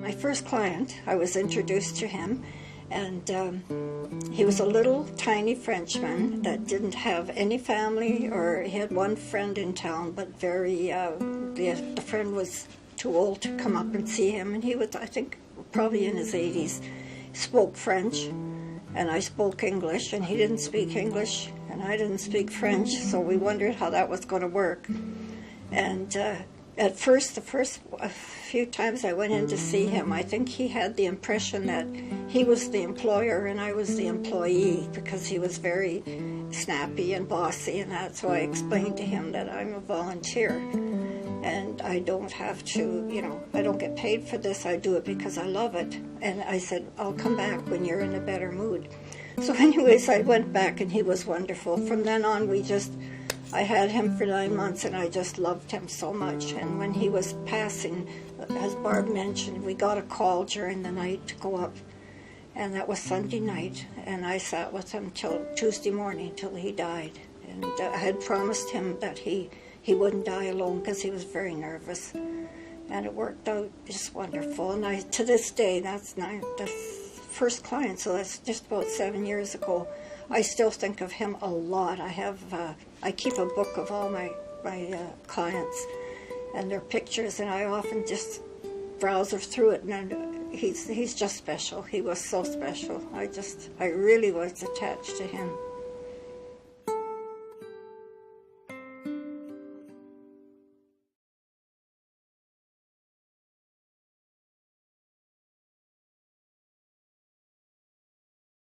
my first client, I was introduced to him, and he was a little tiny Frenchman that didn't have any family, or he had one friend in town, but the friend was too old to come up and see him, and he was, I think, probably in his 80s, spoke French, and I spoke English, and he didn't speak English, and I didn't speak French, so we wondered how that was going to work. And at first, the first few times I went in to see him, I think he had the impression that he was the employer and I was the employee, because he was very snappy and bossy and that, so I explained to him that I'm a volunteer. And I don't have to, I don't get paid for this. I do it because I love it. And I said, I'll come back when you're in a better mood. So anyways, I went back and he was wonderful. From then on, I had him for 9 months and I just loved him so much. And when he was passing, as Barb mentioned, we got a call during the night to go up. And that was Sunday night. And I sat with him till Tuesday morning, till he died. And I had promised him that he wouldn't die alone, because he was very nervous, and it worked out just wonderful. And to this day, that's the first client, so that's just about 7 years ago. I still think of him a lot. I keep a book of all my clients and their pictures, and I often just browse through it. And he's just special. He was so special. I really was attached to him.